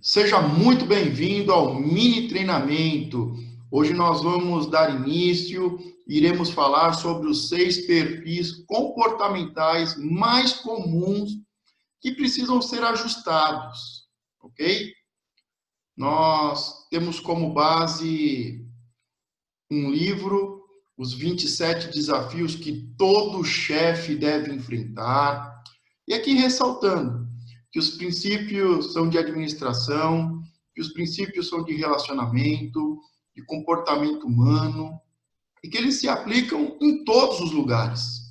Seja muito bem-vindo ao mini treinamento. Hoje nós vamos dar início, iremos falar sobre os 6 perfis comportamentais mais comuns que precisam ser ajustados, ok? Nós temos como base um livro, Os 27 Desafios que todo chefe deve enfrentar. E aqui ressaltando que os princípios são de administração, que os princípios são de relacionamento, de comportamento humano, e que eles se aplicam em todos os lugares,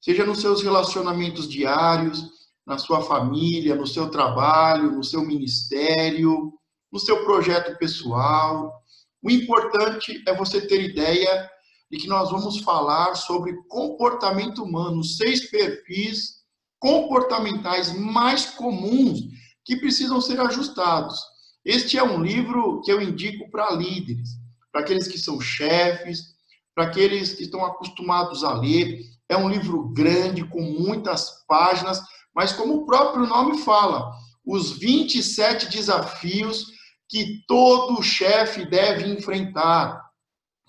seja nos seus relacionamentos diários, na sua família, no seu trabalho, no seu ministério, no seu projeto pessoal. O importante é você ter ideia de que nós vamos falar sobre comportamento humano, 6 perfis comportamentais mais comuns que precisam ser ajustados. Este é um livro que eu indico para líderes, para aqueles que são chefes, para aqueles que estão acostumados a ler. É um livro grande, com muitas páginas, mas como o próprio nome fala, os 27 desafios que todo chefe deve enfrentar.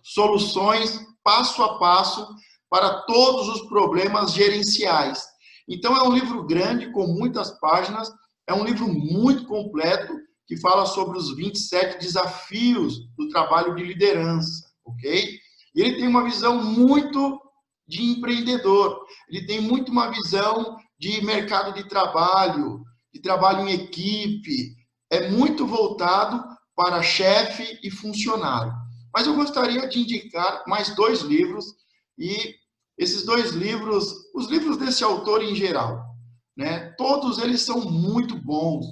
Soluções passo a passo para todos os problemas gerenciais. Então, é um livro grande, com muitas páginas, é um livro muito completo, que fala sobre os 27 desafios do trabalho de liderança, ok? E ele tem uma visão muito de empreendedor, ele tem muito uma visão de mercado de trabalho em equipe, é muito voltado para chefe e funcionário. Mas eu gostaria de indicar mais 2 livros, e esses 2 livros, os livros desse autor em geral, né? Todos eles são muito bons.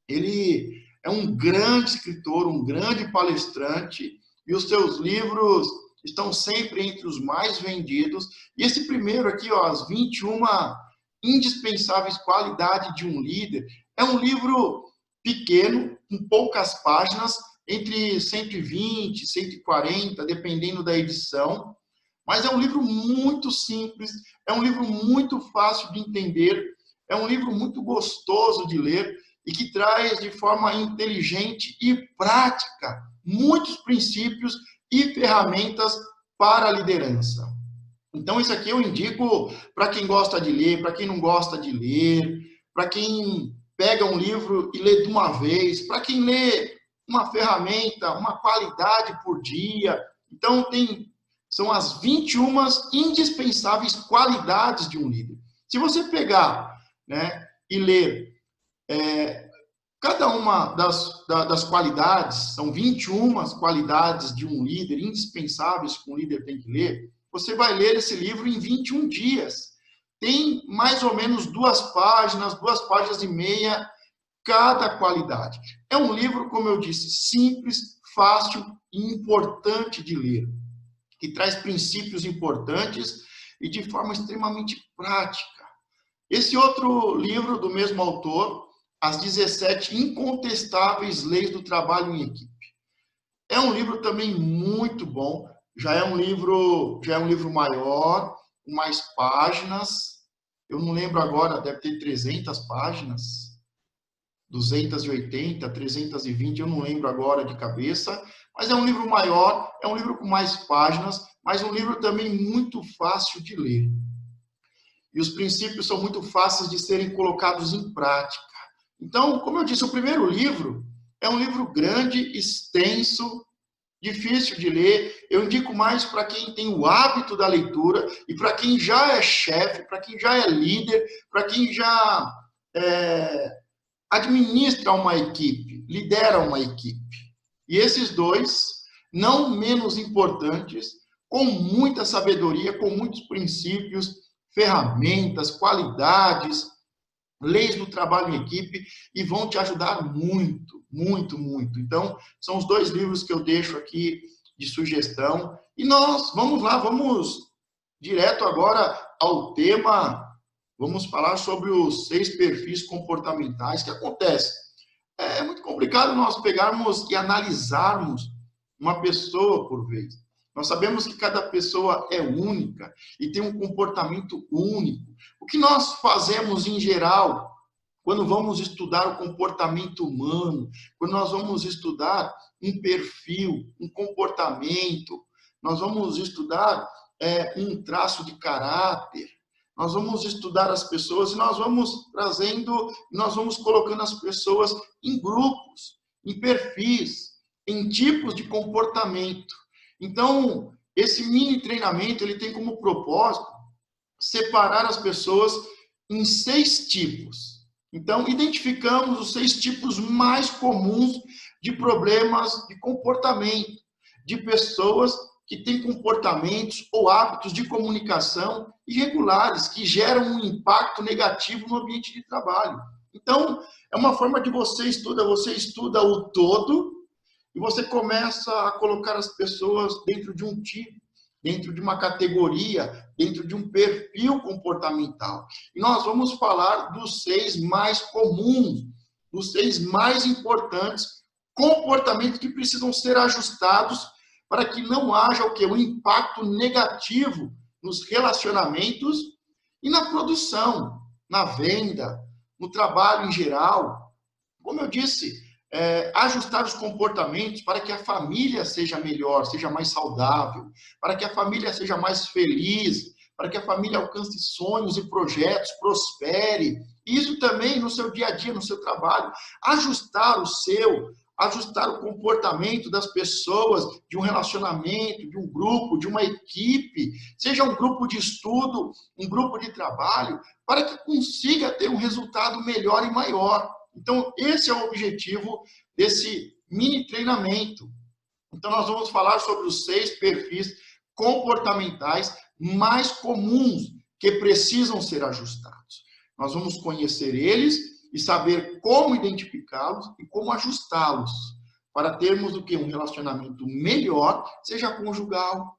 Ele é um grande escritor, um grande palestrante, e os seus livros estão sempre entre os mais vendidos. E esse primeiro aqui, ó, As 21 Indispensáveis Qualidades de um Líder, é um livro pequeno, com poucas páginas, entre 120 e 140, dependendo da edição, mas é um livro muito simples, é um livro muito fácil de entender, é um livro muito gostoso de ler e que traz de forma inteligente e prática muitos princípios e ferramentas para a liderança. Então, isso aqui eu indico para quem gosta de ler, para quem não gosta de ler, para quem pega um livro e lê de uma vez, para quem lê uma ferramenta, uma qualidade por dia. Então, são as 21 indispensáveis qualidades de um líder. Se você pegar, né, e ler cada uma das qualidades, são 21 qualidades de um líder, indispensáveis que um líder tem que ler, você vai ler esse livro em 21 dias. Tem mais ou menos 2 páginas e meia, cada qualidade. É um livro, como eu disse, simples, fácil e importante de ler, que traz princípios importantes e de forma extremamente prática. Esse outro livro do mesmo autor, As 17 Incontestáveis Leis do Trabalho em Equipe. É um livro também muito bom, já é um livro maior, com mais páginas. Eu não lembro agora, deve ter 300 páginas. 280, 320, eu não lembro agora de cabeça, mas é um livro maior, é um livro com mais páginas, mas um livro também muito fácil de ler. E os princípios são muito fáceis de serem colocados em prática. Então, como eu disse, o primeiro livro é um livro grande, extenso, difícil de ler. Eu indico mais para quem tem o hábito da leitura e para quem já é chefe, para quem já é líder, para quem já administra uma equipe, lidera uma equipe. E esses 2, não menos importantes, com muita sabedoria, com muitos princípios, ferramentas, qualidades, leis do trabalho em equipe, e vão te ajudar muito, muito, muito. Então, são os 2 livros que eu deixo aqui de sugestão. E nós, vamos lá, vamos direto agora ao tema. Vamos falar sobre os 6 perfis comportamentais que acontecem. É muito complicado nós pegarmos e analisarmos uma pessoa por vez. Nós sabemos que cada pessoa é única e tem um comportamento único. O que nós fazemos em geral quando vamos estudar o comportamento humano, quando nós vamos estudar um perfil, um comportamento, nós vamos estudar um traço de caráter, nós vamos estudar as pessoas e nós vamos trazendo, nós vamos colocando as pessoas em grupos, em perfis, em tipos de comportamento. Então, esse mini treinamento, ele tem como propósito separar as pessoas em 6 tipos. Então, identificamos os 6 tipos mais comuns de problemas de comportamento, de pessoas que têm comportamentos ou hábitos de comunicação irregulares, que geram um impacto negativo no ambiente de trabalho. Então, é uma forma de você estuda o todo e você começa a colocar as pessoas dentro de um tipo, dentro de uma categoria, dentro de um perfil comportamental. E nós vamos falar dos 6 mais comuns, dos 6 mais importantes comportamentos que precisam ser ajustados para que não haja o quê? Um impacto negativo nos relacionamentos e na produção, na venda, no trabalho em geral. Como eu disse, ajustar os comportamentos para que a família seja melhor, seja mais saudável, para que a família seja mais feliz, para que a família alcance sonhos e projetos, prospere. Isso também no seu dia a dia, no seu trabalho. Ajustar o comportamento das pessoas, de um relacionamento, de um grupo, de uma equipe, seja um grupo de estudo, um grupo de trabalho, para que consiga ter um resultado melhor e maior. Então, esse é o objetivo desse mini treinamento. Então, nós vamos falar sobre os 6 perfis comportamentais mais comuns que precisam ser ajustados. Nós vamos conhecer eles e saber como identificá-los e como ajustá-los para termos o quê? Um relacionamento melhor, seja conjugal,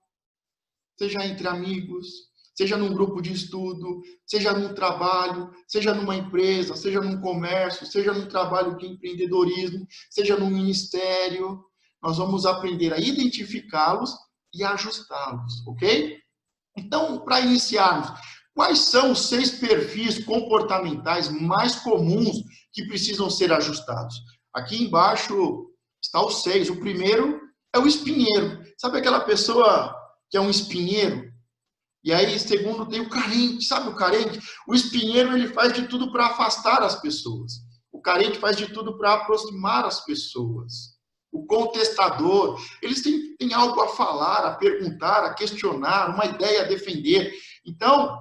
seja entre amigos, seja num grupo de estudo, seja num trabalho, seja numa empresa, seja num comércio, seja num trabalho de empreendedorismo, seja num ministério. Nós vamos aprender a identificá-los e ajustá-los, ok? Então, para iniciarmos, quais são os 6 perfis comportamentais mais comuns que precisam ser ajustados? Aqui embaixo está os 6. O primeiro é o espinheiro. Sabe aquela pessoa que é um espinheiro? E aí, segundo, tem o carente. Sabe o carente? O espinheiro, ele faz de tudo para afastar as pessoas. O carente faz de tudo para aproximar as pessoas. O contestador, eles têm algo a falar, a perguntar, a questionar, uma ideia a defender. Então,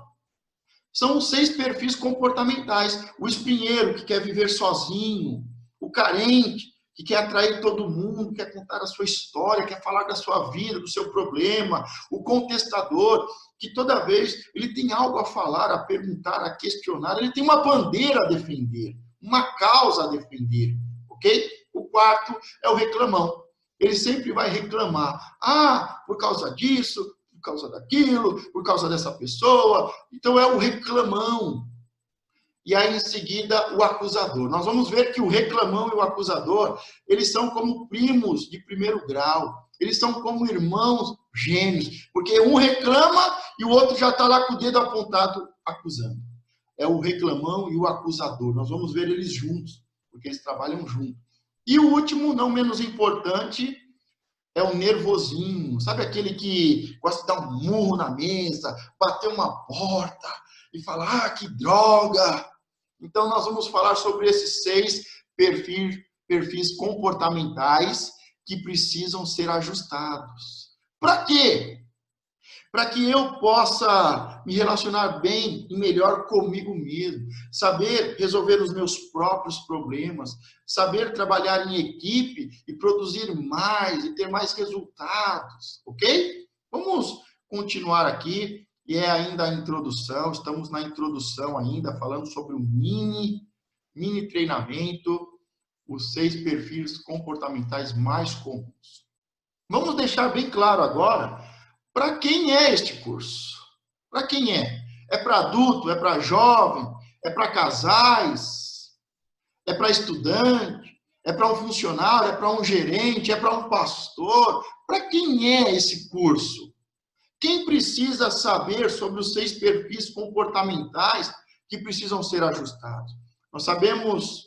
são os 6 perfis comportamentais. O espinheiro, que quer viver sozinho. O carente, que quer atrair todo mundo, quer contar a sua história, quer falar da sua vida, do seu problema. O contestador, que toda vez ele tem algo a falar, a perguntar, a questionar. Ele tem uma bandeira a defender, uma causa a defender, ok? O quarto é o reclamão. Ele sempre vai reclamar. Ah, por causa disso, por causa daquilo, por causa dessa pessoa. Então é o reclamão. E aí em seguida o acusador. Nós vamos ver que o reclamão e o acusador, eles são como primos de primeiro grau. Eles são como irmãos gêmeos. Porque um reclama e o outro já está lá com o dedo apontado acusando. É o reclamão e o acusador. Nós vamos ver eles juntos, porque eles trabalham juntos. E o último, não menos importante, é o nervosinho. Sabe aquele que gosta de dar um murro na mesa, bater uma porta e falar, ah, que droga! Então, nós vamos falar sobre esses 6 perfis comportamentais que precisam ser ajustados. Para quê? Para que eu possa me relacionar bem e melhor comigo mesmo, saber resolver os meus próprios problemas, saber trabalhar em equipe e produzir mais e ter mais resultados, ok? Vamos continuar aqui, e é ainda a introdução, estamos na introdução ainda, falando sobre o mini treinamento, os 6 perfis comportamentais mais comuns. Vamos deixar bem claro agora para quem é este curso? Para quem é? É para adulto? É para jovem? É para casais? É para estudante? É para um funcionário? É para um gerente? É para um pastor? Para quem é esse curso? Quem precisa saber sobre os 6 perfis comportamentais que precisam ser ajustados? Nós sabemos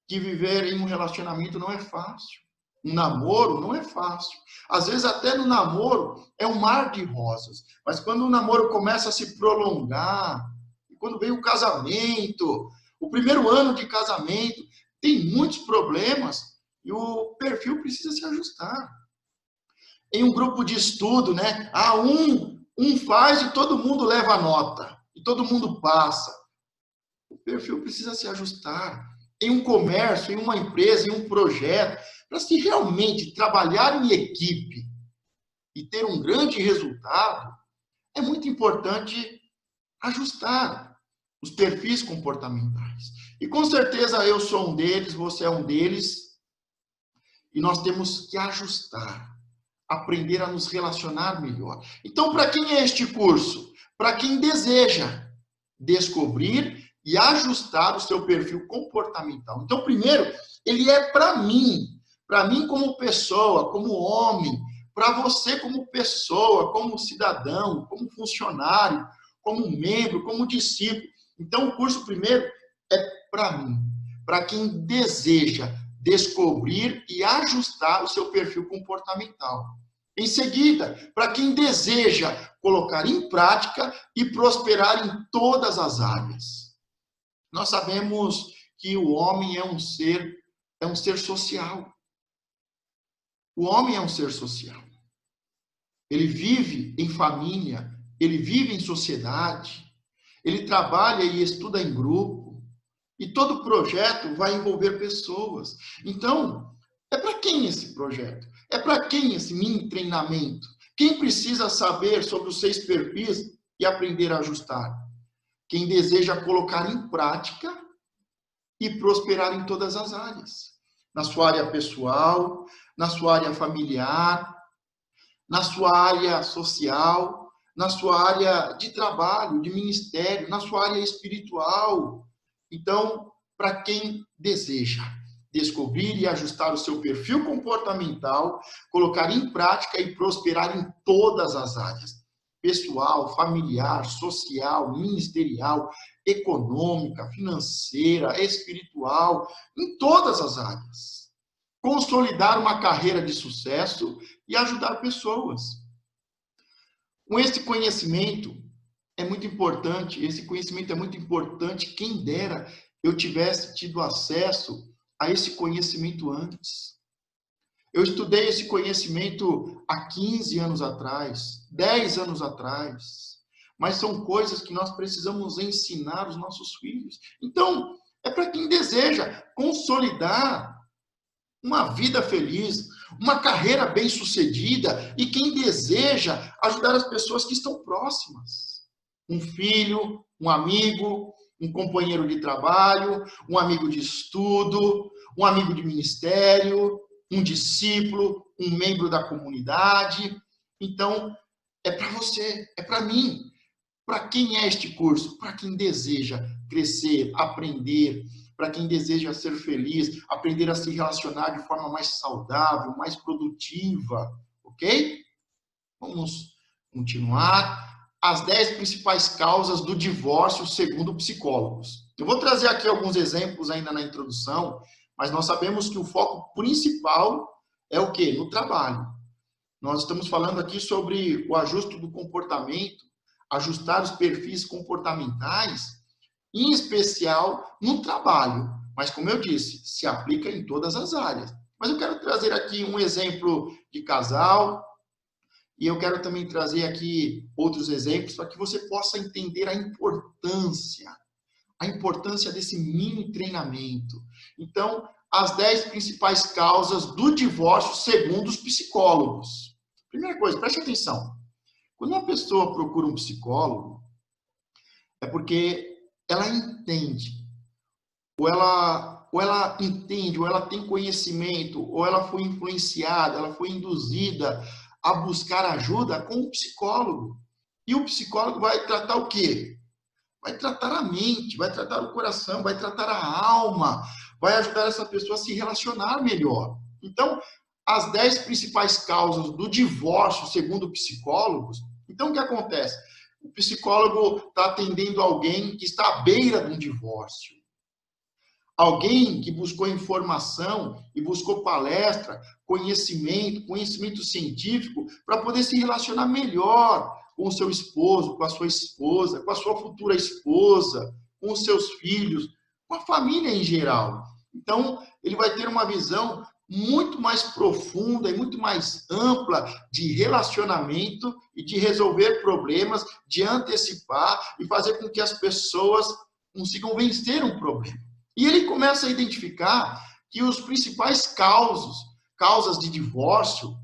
que viver em um relacionamento não é fácil. Um namoro não é fácil. Às vezes até no namoro é um mar de rosas. Mas quando o namoro começa a se prolongar, quando vem o casamento, o primeiro ano de casamento, tem muitos problemas e o perfil precisa se ajustar. Em um grupo de estudo, né? Um faz e todo mundo leva a nota. E todo mundo passa. O perfil precisa se ajustar. Em um comércio, em uma empresa, em um projeto, para se realmente trabalhar em equipe e ter um grande resultado, é muito importante ajustar os perfis comportamentais. E com certeza eu sou um deles, você é um deles, e nós temos que ajustar, aprender a nos relacionar melhor. Então, para quem é este curso? Para quem deseja descobrir e ajustar o seu perfil comportamental. Então, primeiro, ele é para mim como pessoa, como homem, para você como pessoa, como cidadão, como funcionário, como membro, como discípulo. Então, o curso primeiro é para mim, para quem deseja descobrir e ajustar o seu perfil comportamental. Em seguida, para quem deseja colocar em prática e prosperar em todas as áreas. Nós sabemos que o homem é um ser social. O homem é um ser social. Ele vive em família, ele vive em sociedade, ele trabalha e estuda em grupo, e todo projeto vai envolver pessoas. Então, é para quem esse projeto? É para quem esse mini treinamento? Quem precisa saber sobre os 6 perfis e aprender a ajustar? Quem deseja colocar em prática e prosperar em todas as áreas. Na sua área pessoal, na sua área familiar, na sua área social, na sua área de trabalho, de ministério, na sua área espiritual. Então, para quem deseja descobrir e ajustar o seu perfil comportamental, colocar em prática e prosperar em todas as áreas, pessoal, familiar, social, ministerial, econômica, financeira, espiritual, em todas as áreas. Consolidar uma carreira de sucesso e ajudar pessoas. Com esse conhecimento é muito importante, quem dera eu tivesse tido acesso a esse conhecimento antes. Eu estudei esse conhecimento há 15 anos atrás, 10 anos atrás, mas são coisas que nós precisamos ensinar aos nossos filhos. Então, é para quem deseja consolidar uma vida feliz, uma carreira bem-sucedida e quem deseja ajudar as pessoas que estão próximas. Um filho, um amigo, um companheiro de trabalho, um amigo de estudo, um amigo de ministério, um discípulo, um membro da comunidade. Então, é para você, é para mim. Para quem é este curso? Para quem deseja crescer, aprender, para quem deseja ser feliz, aprender a se relacionar de forma mais saudável, mais produtiva, ok? Vamos continuar. As 10 principais causas do divórcio segundo psicólogos. Eu vou trazer aqui alguns exemplos ainda na introdução, mas nós sabemos que o foco principal é o quê? No trabalho. Nós estamos falando aqui sobre o ajuste do comportamento, ajustar os perfis comportamentais, em especial no trabalho. Mas, como eu disse, se aplica em todas as áreas. Mas eu quero trazer aqui um exemplo de casal e eu quero também trazer aqui outros exemplos para que você possa entender a importância desse mini treinamento. Então, as 10 principais causas do divórcio segundo os psicólogos. Primeira coisa, preste atenção. Quando uma pessoa procura um psicólogo, é porque ela entende, ou ela entende, ou ela tem conhecimento, ou ela foi influenciada, ela foi induzida a buscar ajuda com o psicólogo. E o psicólogo vai tratar o quê? Vai tratar a mente, vai tratar o coração, vai tratar a alma, vai ajudar essa pessoa a se relacionar melhor. Então, as 10 principais causas do divórcio, segundo psicólogos, então o que acontece? O psicólogo está atendendo alguém que está à beira de um divórcio. Alguém que buscou informação e buscou palestra, conhecimento científico, para poder se relacionar melhor com o seu esposo, com a sua esposa, com a sua futura esposa, com os seus filhos, com a família em geral. Então, ele vai ter uma visão muito mais profunda e muito mais ampla de relacionamento e de resolver problemas, de antecipar e fazer com que as pessoas consigam vencer um problema. E ele começa a identificar que os principais causas de divórcio,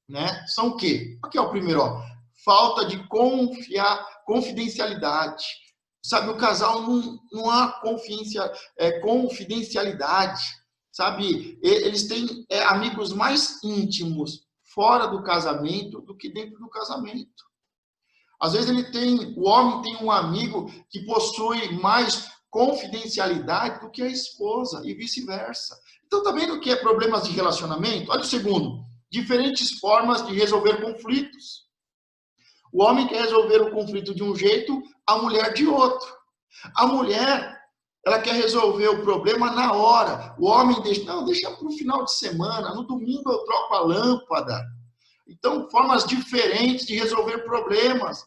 né, são o quê? Aqui é o primeiro, ó, falta de confidencialidade. Sabe, o casal não há confidencialidade. Sabe, eles têm amigos mais íntimos fora do casamento do que dentro do casamento. Às vezes o homem tem um amigo que possui mais confidencialidade do que a esposa e vice-versa. Então, tá vendo o que é problemas de relacionamento? Olha o segundo, diferentes formas de resolver conflitos. O homem quer resolver o conflito de um jeito, a mulher de outro. A mulher, ela quer resolver o problema na hora. O homem deixa para o final de semana, no domingo eu troco a lâmpada. Então, formas diferentes de resolver problemas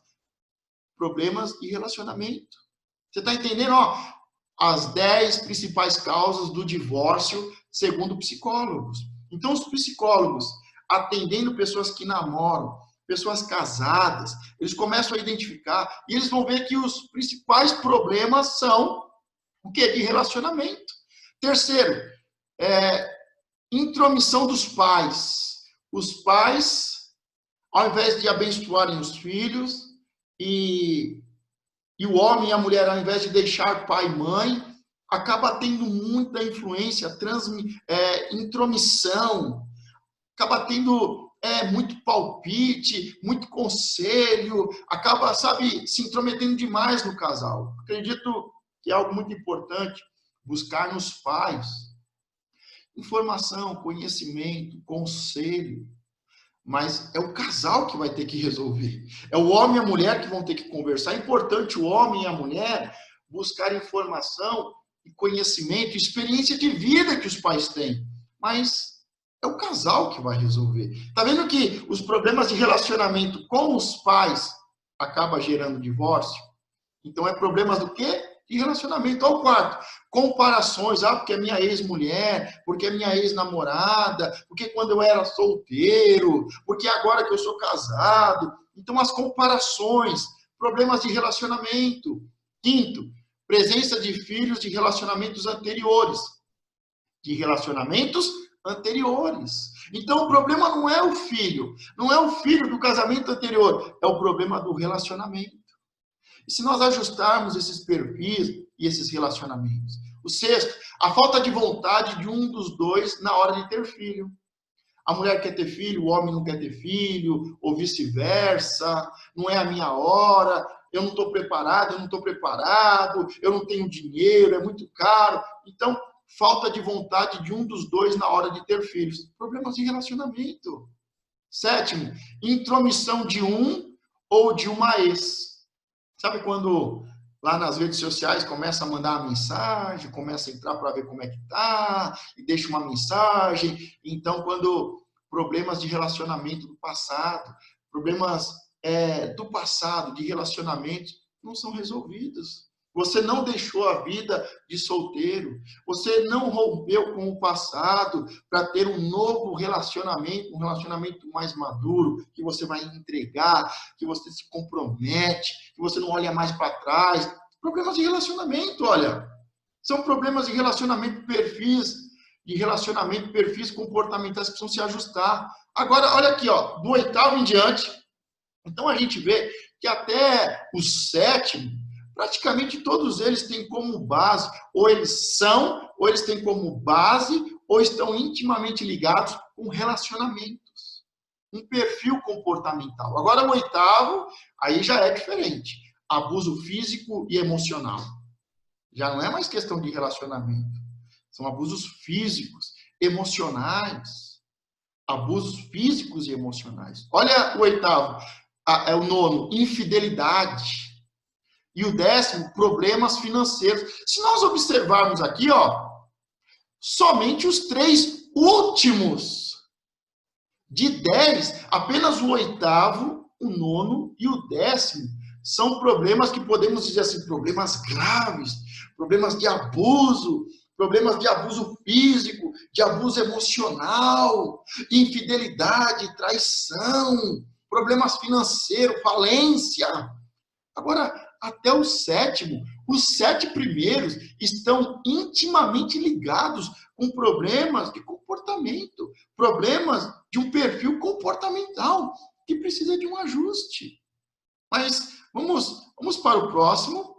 de relacionamento. Você está entendendo? Ó, as 10 principais causas do divórcio, segundo psicólogos. Então, os psicólogos, atendendo pessoas que namoram, pessoas casadas, eles começam a identificar e eles vão ver que os principais problemas são o quê? De relacionamento. Terceiro, intromissão dos pais. Os pais, ao invés de abençoarem os filhos, e o homem e a mulher, ao invés de deixar pai e mãe, acaba tendo muita influência, intromissão, acaba tendo muito palpite, muito conselho, acaba, sabe, se intrometendo demais no casal. Acredito que é algo muito importante buscar nos pais informação, conhecimento, conselho, mas é o casal que vai ter que resolver. É o homem e a mulher que vão ter que conversar. É importante o homem e a mulher buscar informação e conhecimento, experiência de vida que os pais têm, mas é o casal que vai resolver. Tá vendo que os problemas de relacionamento com os pais acabam gerando divórcio? Então, é problemas do quê? De relacionamento. Ao quarto, comparações. Porque é minha ex-mulher, porque é minha ex-namorada, porque quando eu era solteiro, porque agora que eu sou casado. Então, as comparações, problemas de relacionamento. Quinto, presença de filhos de relacionamentos anteriores. Então, o problema não é o filho do casamento anterior, é o problema do relacionamento. E se nós ajustarmos esses perfis e esses relacionamentos? O sexto, a falta de vontade de um dos dois na hora de ter filho. A mulher quer ter filho, o homem não quer ter filho, ou vice-versa, não é a minha hora, eu não estou preparado, eu não tenho dinheiro, é muito caro. Então, falta de vontade de um dos dois na hora de ter filhos. Problemas de relacionamento. Sétimo, intromissão de um ou de uma ex. Sabe quando lá nas redes sociais começa a mandar uma mensagem, começa a entrar para ver como é que tá, e deixa uma mensagem. Então, quando problemas de relacionamento do passado, de relacionamento, não são resolvidos. Você não deixou a vida de solteiro, você não rompeu com o passado para ter um novo relacionamento, um relacionamento mais maduro, que você vai entregar, que você se compromete, que você não olha mais para trás. Problemas de relacionamento, olha, são problemas de relacionamento, perfis comportamentais que precisam se ajustar. Agora, olha aqui, ó, do 8º em diante, então a gente vê que até o 7º, praticamente todos eles têm como base, ou eles têm como base, ou estão intimamente ligados com relacionamentos. Um perfil comportamental. Agora, o 8º, aí já é diferente. Abuso físico e emocional. Já não é mais questão de relacionamento. São abusos físicos, emocionais. Abusos físicos e emocionais. Olha o 8º, é o 9º, infidelidade. E o 10º, problemas financeiros. Se nós observarmos aqui, ó, somente os 3 últimos. De 10, apenas o 8º, o 9º e o 10º são problemas que podemos dizer assim, problemas graves, problemas de abuso físico, de abuso emocional, infidelidade, traição, problemas financeiros, falência. Agora, até o 7º, os 7 primeiros estão intimamente ligados com problemas de comportamento, problemas de um perfil comportamental que precisa de um ajuste. Mas vamos para o próximo,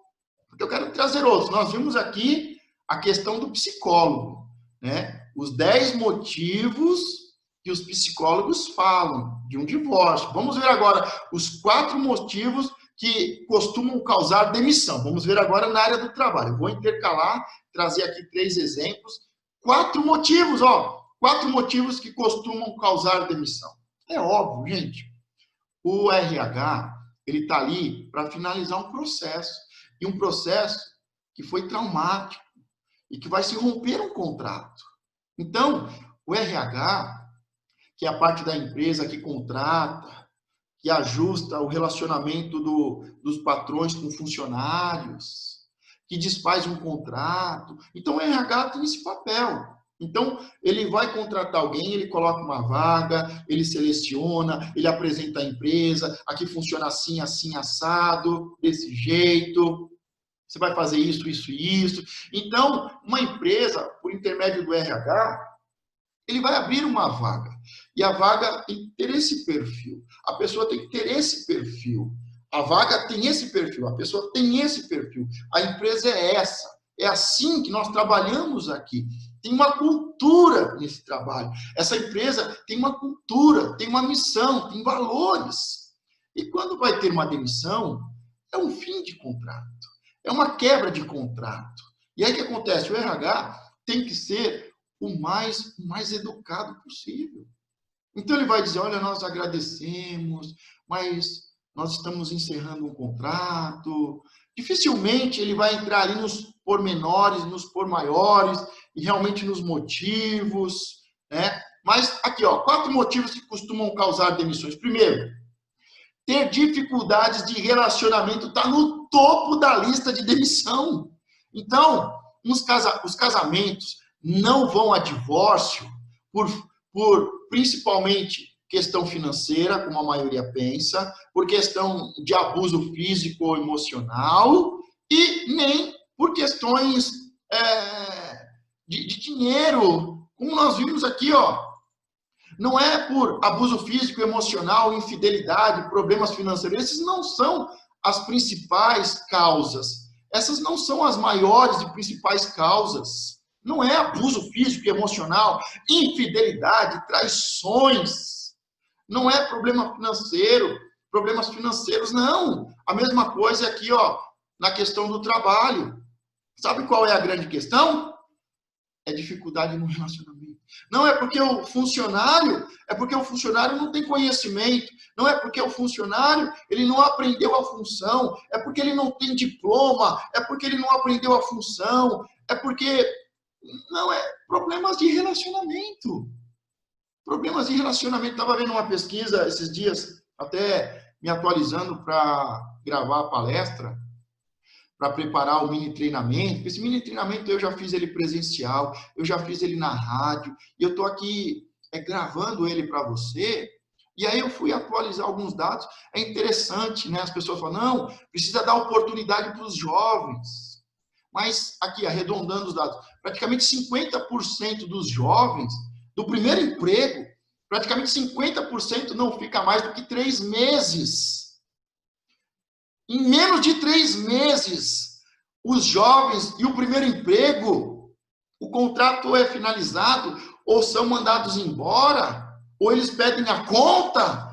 porque eu quero trazer outros. Nós vimos aqui a questão do psicólogo, né? Os 10 motivos que os psicólogos falam de um divórcio. Vamos ver agora os 4 motivos que costumam causar demissão. Vamos ver agora na área do trabalho. Eu vou intercalar, trazer aqui 3 exemplos. 4 motivos, 4 motivos que costumam causar demissão. É óbvio, gente. O RH, ele está ali para finalizar um processo. E um processo que foi traumático e que vai se romper um contrato. Então, o RH, que é a parte da empresa que contrata, que ajusta o relacionamento dos patrões com funcionários, que desfaz um contrato. Então, o RH tem esse papel. Então, ele vai contratar alguém, ele coloca uma vaga, ele seleciona, ele apresenta a empresa, aqui funciona assim, assim, assado, desse jeito. Você vai fazer isso, isso e isso. Então, uma empresa, por intermédio do RH, ele vai abrir uma vaga. E a vaga tem que ter esse perfil. A pessoa tem que ter esse perfil. A vaga tem esse perfil. A pessoa tem esse perfil. A empresa é essa. É assim que nós trabalhamos aqui. Tem uma cultura nesse trabalho. Essa empresa tem uma cultura, tem uma missão, tem valores. E quando vai ter uma demissão, é um fim de contrato. É uma quebra de contrato. E aí o que acontece? O RH tem que ser o mais educado possível. Então ele vai dizer, olha, nós agradecemos, mas nós estamos encerrando um contrato. Dificilmente ele vai entrar ali nos pormenores, nos pormaiores, e realmente nos motivos, né? Mas aqui, 4 motivos que costumam causar demissões. Primeiro, ter dificuldades de relacionamento está no topo da lista de demissão. Então, os casamentos não vão a divórcio por principalmente questão financeira, como a maioria pensa, por questão de abuso físico ou emocional, e nem por questões de dinheiro, como nós vimos aqui, não é por abuso físico, emocional, infidelidade, problemas financeiros. Esses não são as principais causas. Essas não são as maiores e principais causas. Não é abuso físico e emocional, infidelidade, traições. Não é problema financeiro, problemas financeiros, não. A mesma coisa aqui, na questão do trabalho. Sabe qual é a grande questão? É dificuldade no relacionamento. Não é porque o funcionário não tem conhecimento, não é porque o funcionário ele não aprendeu a função, é porque ele não tem diploma, é porque ele não aprendeu a função, é porque não é problemas de relacionamento. Problemas de relacionamento. Estava vendo uma pesquisa esses dias, até me atualizando para gravar a palestra, para preparar o mini treinamento. Esse mini treinamento eu já fiz ele presencial, eu já fiz ele na rádio, e eu estou aqui gravando ele para você, e aí eu fui atualizar alguns dados. É interessante, né? As pessoas falam, não, precisa dar oportunidade para os jovens. Mas aqui, arredondando os dados, praticamente 50% dos jovens, do primeiro emprego, praticamente 50% não fica mais do que 3 meses. Em menos de 3 meses, os jovens e o primeiro emprego, o contrato é finalizado, ou são mandados embora, ou eles pedem a conta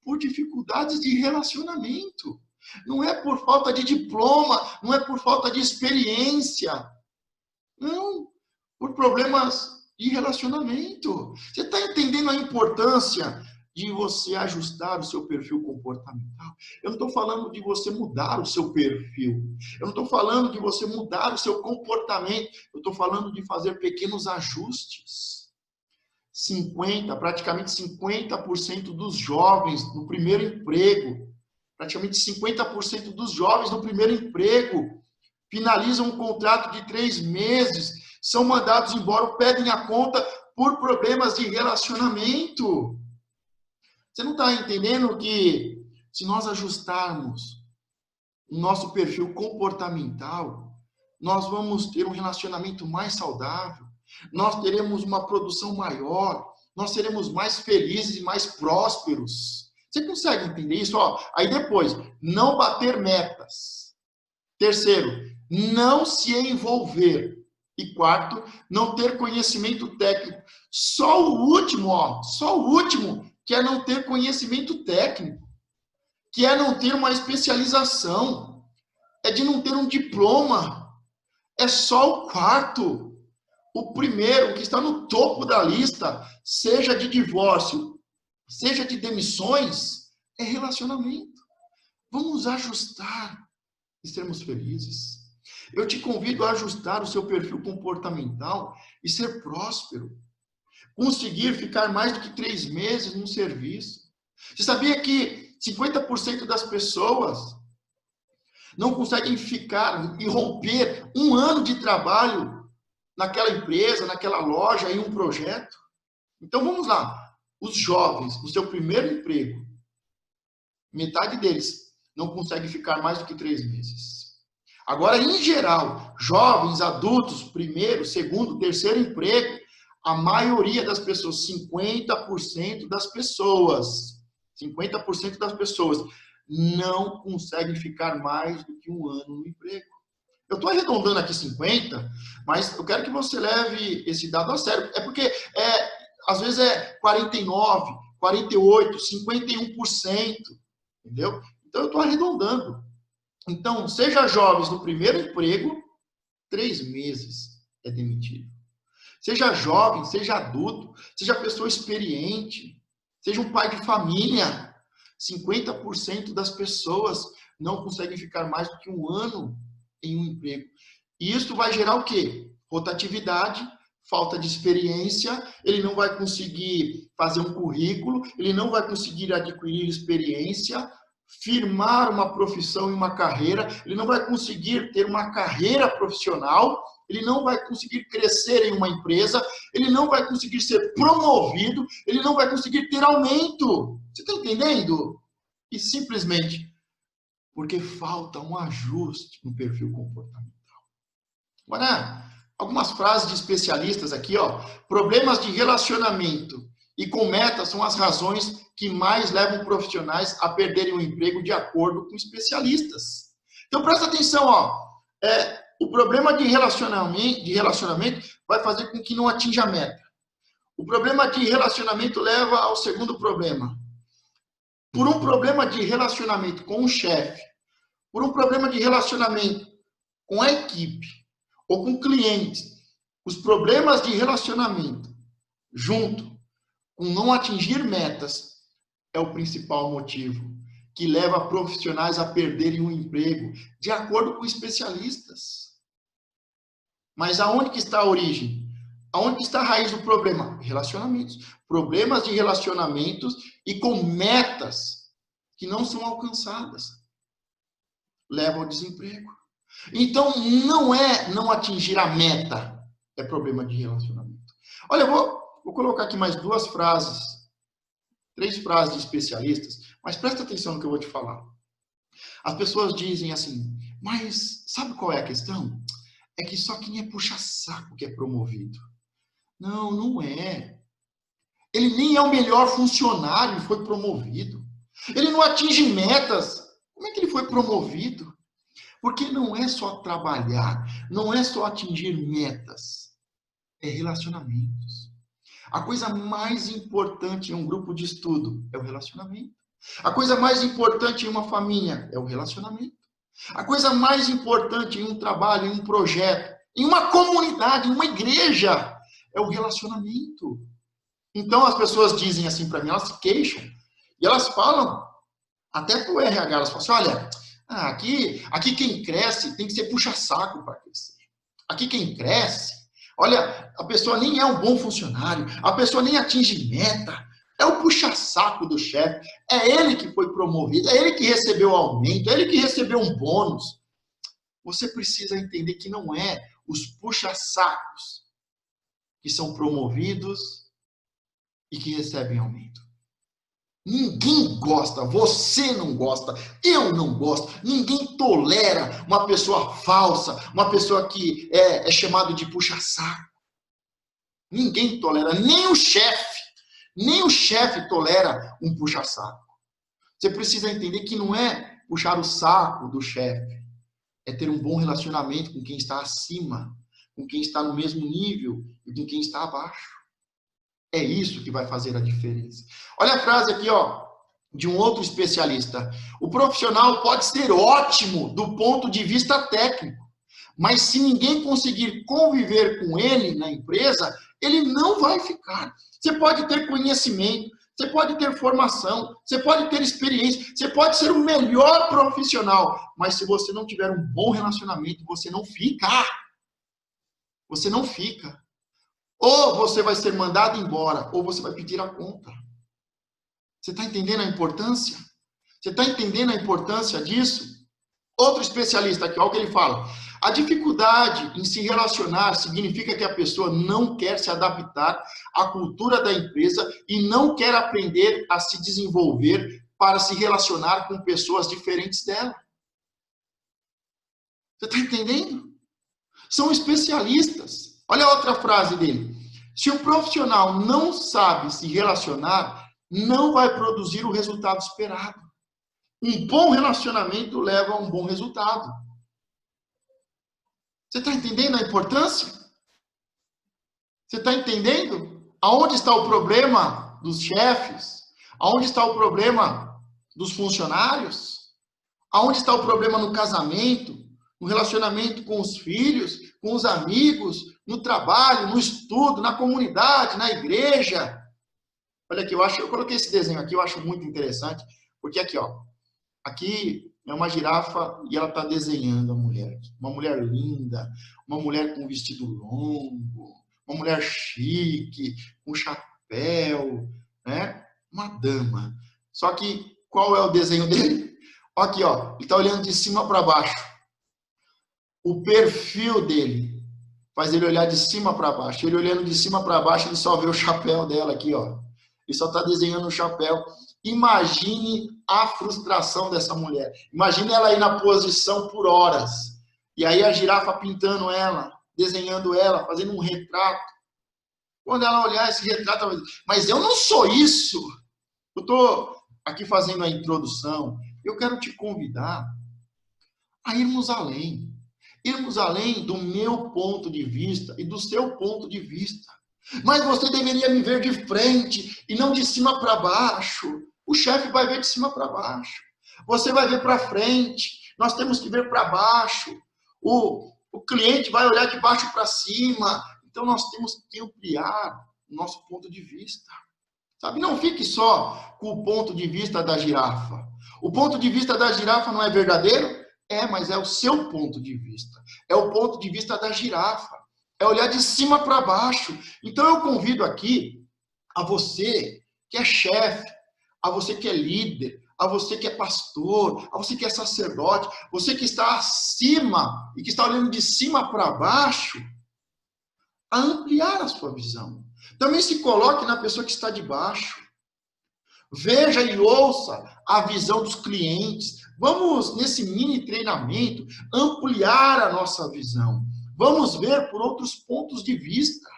por dificuldades de relacionamento. Não é por falta de diploma, não é por falta de experiência. Não, por problemas de relacionamento. Você está entendendo a importância de você ajustar o seu perfil comportamental. Eu não estou falando de você mudar o seu perfil. Eu não estou falando de você mudar o seu comportamento. Eu estou falando de fazer pequenos ajustes. Praticamente 50% dos jovens no primeiro emprego, praticamente 50% dos jovens no primeiro emprego finalizam um contrato de 3 meses, são mandados embora ou pedem a conta por problemas de relacionamento. Você não está entendendo que se nós ajustarmos o nosso perfil comportamental, nós vamos ter um relacionamento mais saudável, nós teremos uma produção maior, nós seremos mais felizes e mais prósperos. Você consegue entender isso? Aí depois, não bater metas. Terceiro, não se envolver. E quarto, não ter conhecimento técnico. Só o último, que é não ter conhecimento técnico, que é não ter uma especialização, é de não ter um diploma. É só o quarto. O primeiro, que está no topo da lista, seja de divórcio, seja de demissões, é relacionamento. Vamos ajustar e sermos felizes. Eu te convido a ajustar o seu perfil comportamental e ser próspero. Conseguir ficar mais do que 3 meses no serviço. Você sabia que 50% das pessoas não conseguem ficar e romper 1 ano de trabalho naquela empresa, naquela loja, em um projeto? Então vamos lá. Os jovens, no seu primeiro emprego, metade deles não consegue ficar mais do que 3 meses. Agora, em geral, jovens, adultos, primeiro, segundo, terceiro emprego, a maioria das pessoas, 50% das pessoas não conseguem ficar mais do que 1 ano no emprego. Eu estou arredondando aqui 50, mas eu quero que você leve esse dado a sério. É porque, às vezes, é 49, 48, 51%. Entendeu? Então, eu estou arredondando. Então, seja jovens no primeiro emprego, 3 meses é demitido. Seja jovem, seja adulto, seja pessoa experiente, seja um pai de família, 50% das pessoas não conseguem ficar mais do que 1 ano em um emprego. E isso vai gerar o quê? Rotatividade, falta de experiência, ele não vai conseguir fazer um currículo, ele não vai conseguir adquirir experiência, firmar uma profissão e uma carreira, ele não vai conseguir ter uma carreira profissional, ele não vai conseguir crescer em uma empresa, ele não vai conseguir ser promovido, ele não vai conseguir ter aumento. Você está entendendo? E simplesmente porque falta um ajuste no perfil comportamental. Agora, algumas frases de especialistas aqui, problemas de relacionamento e com metas são as razões que mais levam profissionais a perderem o emprego de acordo com especialistas. Então, presta atenção, o problema de relacionamento vai fazer com que não atinja a meta. O problema de relacionamento leva ao segundo problema. Por um problema de relacionamento com o chefe, por um problema de relacionamento com a equipe ou com clientes, os problemas de relacionamento junto com não atingir metas é o principal motivo que leva profissionais a perderem o emprego, de acordo com especialistas. Mas aonde que está a origem? Aonde que está a raiz do problema? Relacionamentos. Problemas de relacionamentos e com metas que não são alcançadas levam ao desemprego. Então, não é não atingir a meta, é problema de relacionamento. Olha, eu vou colocar aqui mais 2 frases, 3 frases de especialistas, mas presta atenção no que eu vou te falar. As pessoas dizem assim, mas sabe qual é a questão? É que só quem é puxa-saco que é promovido. Não, não é. Ele nem é o melhor funcionário e foi promovido. Ele não atinge metas. Como é que ele foi promovido? Porque não é só trabalhar, não é só atingir metas, é relacionamentos. A coisa mais importante em um grupo de estudo é o relacionamento. A coisa mais importante em uma família é o relacionamento. A coisa mais importante em um trabalho, em um projeto, em uma comunidade, em uma igreja, é o relacionamento. Então as pessoas dizem assim para mim, elas se queixam, e elas falam, até para o RH, elas falam assim, olha, aqui quem cresce tem que ser puxa-saco para crescer. Aqui quem cresce, olha, a pessoa nem é um bom funcionário, a pessoa nem atinge meta, é o puxa-saco do chefe, é ele que foi promovido, é ele que recebeu aumento, é ele que recebeu um bônus. Você precisa entender que não é os puxa-sacos que são promovidos e que recebem aumento. Ninguém gosta, você não gosta, eu não gosto, ninguém tolera uma pessoa falsa, uma pessoa que é chamado de puxa-saco. Ninguém tolera, nem o chefe tolera um puxa-saco. Você precisa entender que não é puxar o saco do chefe, é ter um bom relacionamento com quem está acima, com quem está no mesmo nível e com quem está abaixo. É isso que vai fazer a diferença. Olha a frase aqui, ó, de um outro especialista. O profissional pode ser ótimo do ponto de vista técnico, mas se ninguém conseguir conviver com ele na empresa, ele não vai ficar. Você pode ter conhecimento, você pode ter formação, você pode ter experiência, você pode ser o melhor profissional, mas se você não tiver um bom relacionamento, você não fica. Você não fica. Ou você vai ser mandado embora, ou você vai pedir a conta. Você está entendendo a importância? Você está entendendo a importância disso? Outro especialista aqui, olha o que ele fala. A dificuldade em se relacionar significa que a pessoa não quer se adaptar à cultura da empresa e não quer aprender a se desenvolver para se relacionar com pessoas diferentes dela. Você está entendendo? São especialistas. Olha a outra frase dele. Se o profissional não sabe se relacionar, não vai produzir o resultado esperado. Um bom relacionamento leva a um bom resultado. Você está entendendo a importância? Você está entendendo aonde está o problema dos chefes? Aonde está o problema dos funcionários? Aonde está o problema no casamento, no relacionamento com os filhos, com os amigos, no trabalho, no estudo, na comunidade, na igreja? Olha aqui, eu coloquei esse desenho aqui, eu acho muito interessante, porque aqui, ó, aqui é uma girafa e ela está desenhando a mulher. Uma mulher linda, uma mulher com vestido longo, uma mulher chique, com chapéu, né? Uma dama. Só que qual é o desenho dele? Aqui, ó, ele está olhando de cima para baixo. O perfil dele faz ele olhar de cima para baixo. Ele olhando de cima para baixo, ele só vê o chapéu dela aqui, ó. Ele só está desenhando o chapéu. Imagine a frustração dessa mulher. Imagine ela aí na posição por horas. E aí a girafa pintando ela, desenhando ela, fazendo um retrato. Quando ela olhar esse retrato, ela vai dizer, mas eu não sou isso. Eu estou aqui fazendo a introdução. Eu quero te convidar a irmos além. Irmos além do meu ponto de vista e do seu ponto de vista. Mas você deveria me ver de frente e não de cima para baixo. O chefe vai ver de cima para baixo. Você vai ver para frente. Nós temos que ver para baixo. O cliente vai olhar de baixo para cima. Então nós temos que ampliar o nosso ponto de vista. Sabe? Não fique só com o ponto de vista da girafa. O ponto de vista da girafa não é verdadeiro? É, mas é o seu ponto de vista. É o ponto de vista da girafa. É olhar de cima para baixo. Então eu convido aqui a você que é chefe, a você que é líder, a você que é pastor, a você que é sacerdote, você que está acima e que está olhando de cima para baixo, a ampliar a sua visão. Também se coloque na pessoa que está de baixo. Veja e ouça a visão dos clientes. Vamos, nesse mini treinamento, ampliar a nossa visão. Vamos ver por outros pontos de vista.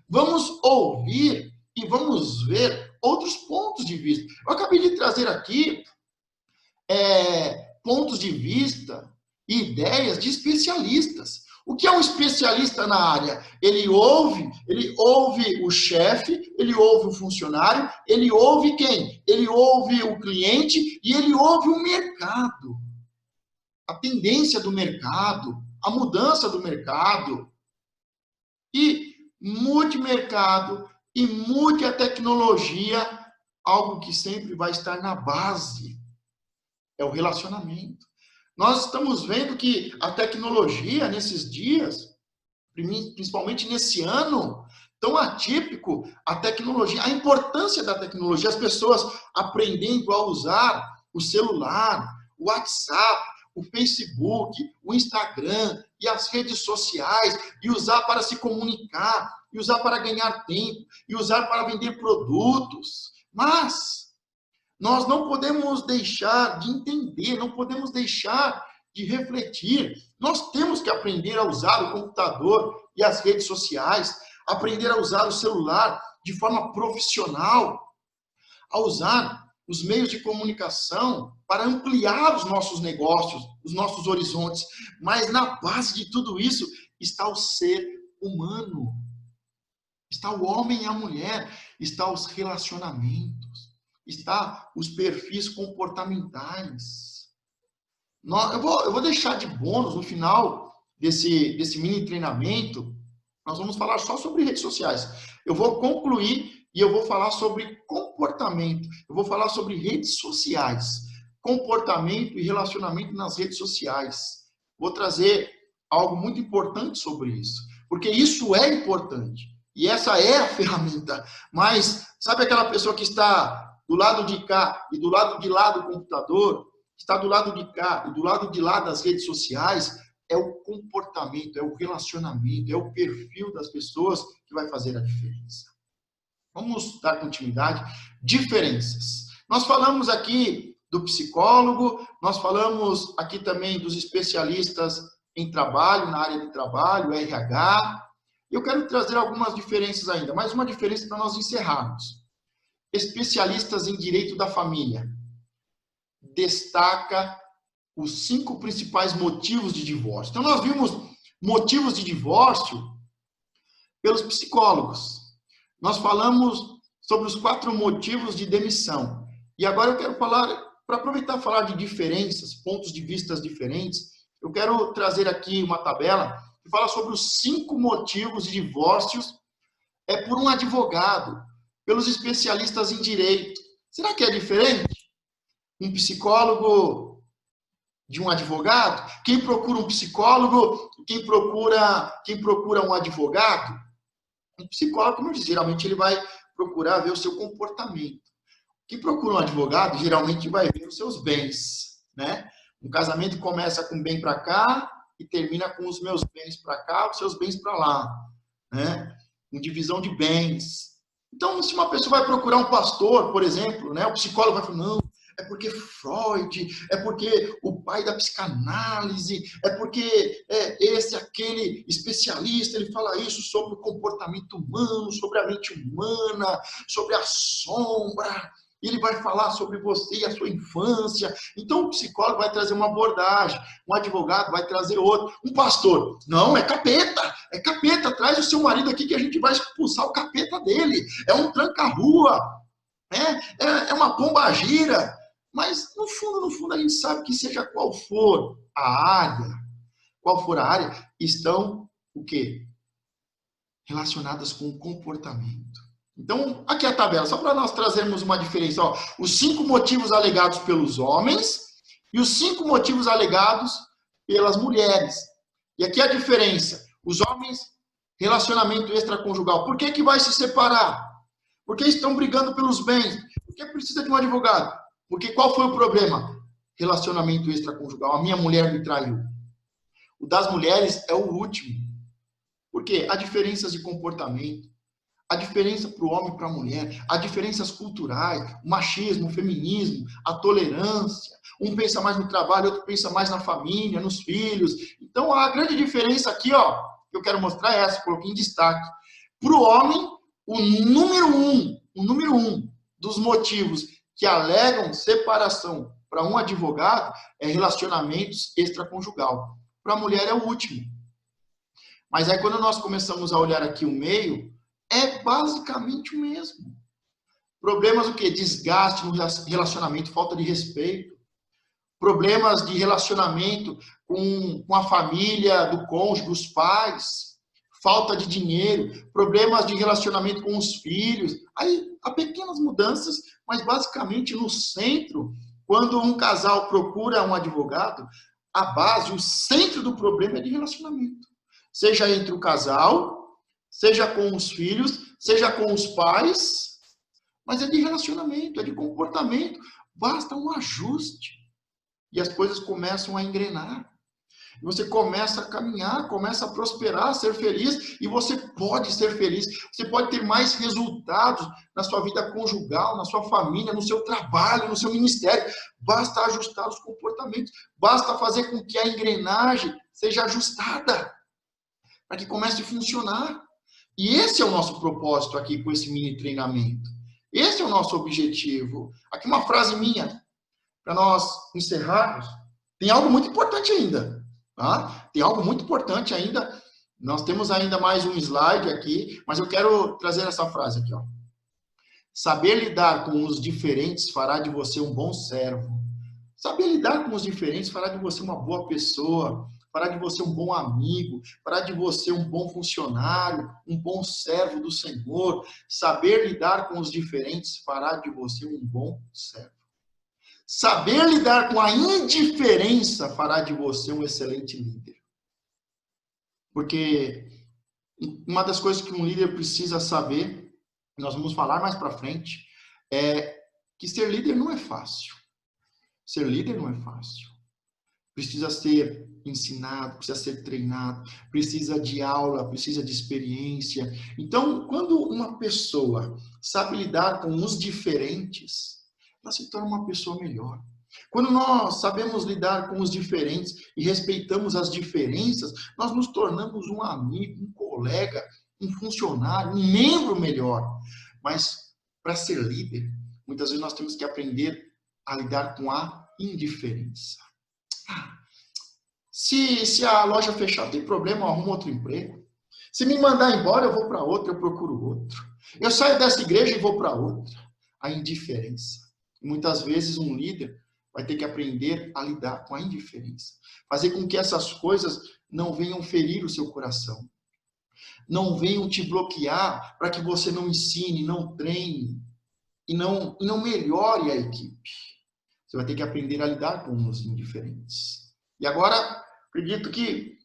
Vamos ouvir e vamos ver outros pontos de vista. Eu acabei de trazer aqui pontos de vista e ideias de especialistas. O que é um especialista na área? Ele ouve o chefe, ele ouve o funcionário, ele ouve quem? Ele ouve o cliente e ele ouve o mercado. A tendência do mercado, a mudança do mercado. E multimercado e mude a tecnologia, algo que sempre vai estar na base, é o relacionamento. Nós estamos vendo que a tecnologia, nesses dias, principalmente nesse ano tão atípico, a tecnologia, a importância da tecnologia, as pessoas aprendendo a usar o celular, o WhatsApp, o Facebook, o Instagram e as redes sociais, e usar para se comunicar, e usar para ganhar tempo, e usar para vender produtos. Mas nós não podemos deixar de entender, não podemos deixar de refletir. Nós temos que aprender a usar o computador e as redes sociais, aprender a usar o celular de forma profissional, a usar os meios de comunicação para ampliar os nossos negócios, os nossos horizontes. Mas na base de tudo isso está o ser humano, está o homem e a mulher, está os relacionamentos, está os perfis comportamentais. Eu vou deixar de bônus no final desse mini treinamento. Nós vamos falar só sobre redes sociais. Eu vou concluir e eu vou falar sobre comportamento. Eu vou falar sobre redes sociais. Comportamento e relacionamento nas redes sociais. Vou trazer algo muito importante sobre isso. Porque isso é importante. E essa é a ferramenta. Mas, sabe aquela pessoa que está do lado de cá e do lado de lá do computador? Está do lado de cá e do lado de lá das redes sociais? É o comportamento, é o relacionamento, é o perfil das pessoas que vai fazer a diferença. Vamos dar continuidade. Diferenças. Nós falamos aqui do psicólogo, nós falamos aqui também dos especialistas em trabalho, na área de trabalho, RH. Eu quero trazer algumas diferenças ainda, mais uma diferença para nós encerrarmos. Especialistas em direito da família. Destaca os 5 principais motivos de divórcio. Então, nós vimos motivos de divórcio pelos psicólogos. Nós falamos sobre os 4 motivos de demissão. E agora eu quero falar, para aproveitar e falar de diferenças, pontos de vista diferentes, eu quero trazer aqui uma tabela que fala sobre os 5 motivos de divórcios por um advogado, pelos especialistas em direito. Será que é diferente? Um psicólogo de um advogado? Quem procura um psicólogo? Quem procura um advogado? Um psicólogo, como eu disse, geralmente ele vai procurar ver o seu comportamento. Quem procura um advogado, geralmente vai ver os seus bens, né? Um casamento começa com bem para cá e termina com os meus bens para cá, os seus bens para lá, né? Em divisão de bens. Então, se uma pessoa vai procurar um pastor, por exemplo, né? O psicólogo vai falar, não, é porque Freud, é porque o pai da psicanálise, é porque aquele especialista, ele fala isso sobre o comportamento humano, sobre a mente humana, sobre a sombra, ele vai falar sobre você e a sua infância. Então, o psicólogo vai trazer uma abordagem, um advogado vai trazer outro, um pastor, não, é capeta, traz o seu marido aqui que a gente vai expulsar o capeta dele, é um tranca-rua, é uma pombagira. Mas, no fundo, a gente sabe que seja qual for a área, estão o quê? Relacionadas com o comportamento. Então, aqui a tabela, só para nós trazermos uma diferença. Ó, os 5 motivos alegados pelos homens e os 5 motivos alegados pelas mulheres. E aqui a diferença. Os homens, relacionamento extraconjugal. Por que vai se separar? Porque estão brigando pelos bens. Por que precisa de um advogado? Porque qual foi o problema? Relacionamento extraconjugal. A minha mulher me traiu. O das mulheres é o último. Por quê? Há diferenças de comportamento. A diferença para o homem e para a mulher. Há diferenças culturais. O machismo, o feminismo, a tolerância. Um pensa mais no trabalho, outro pensa mais na família, nos filhos. Então, a grande diferença aqui, ó, que eu quero mostrar é essa, coloquei em destaque. Para o homem, o número um dos motivos que alegam separação para um advogado é relacionamentos extraconjugal. Para a mulher é o último. Mas aí quando nós começamos a olhar aqui o meio, é basicamente o mesmo. Problemas o quê? Desgaste no relacionamento, falta de respeito. Problemas de relacionamento com a família, do cônjuge, dos pais. falta de dinheiro, problemas de relacionamento com os filhos. Aí há pequenas mudanças, mas basicamente no centro, quando um casal procura um advogado, a base, o centro do problema é de relacionamento. Seja entre o casal, seja com os filhos, seja com os pais, mas é de relacionamento, é de comportamento. Basta um ajuste e as coisas começam a engrenar. E você começa a caminhar, começa a prosperar, a ser feliz, e você pode ser feliz. Você pode ter mais resultados na sua vida conjugal, na sua família, no seu trabalho, no seu ministério. Basta ajustar os comportamentos, basta fazer com que a engrenagem seja ajustada, para que comece a funcionar. E esse é o nosso propósito aqui com esse mini treinamento. Esse é o nosso objetivo. Aqui uma frase minha, para nós encerrarmos. Tem algo muito importante ainda. Tá? Tem algo muito importante ainda. Nós temos ainda mais um slide aqui, mas eu quero trazer essa frase aqui. Ó. Saber lidar com os diferentes fará de você um bom servo. Saber lidar com os diferentes fará de você uma boa pessoa, fará de você um bom amigo, fará de você um bom funcionário, um bom servo do Senhor. Saber lidar com os diferentes fará de você um bom servo. Saber lidar com a indiferença fará de você um excelente líder. Porque uma das coisas que um líder precisa saber, nós vamos falar mais para frente, é que ser líder não é fácil. Ser líder não é fácil. Precisa ser ensinado, precisa ser treinado, precisa de aula, precisa de experiência. Então, quando uma pessoa sabe lidar com os diferentes, ela se torna uma pessoa melhor. Quando nós sabemos lidar com os diferentes e respeitamos as diferenças, nós nos tornamos um amigo, um colega, um funcionário, um membro melhor. Mas, para ser líder, muitas vezes nós temos que aprender a lidar com a indiferença. Se a loja fechar, não tem problema, eu arrumo outro emprego. Se me mandar embora, eu vou para outra, eu procuro outro. Eu saio dessa igreja e vou para outra. A indiferença. Muitas vezes um líder vai ter que aprender a lidar com a indiferença. Fazer com que essas coisas não venham ferir o seu coração. Não venham te bloquear para que você não ensine, não treine e não melhore a equipe. Você vai ter que aprender a lidar com os indiferentes. E agora, acredito que,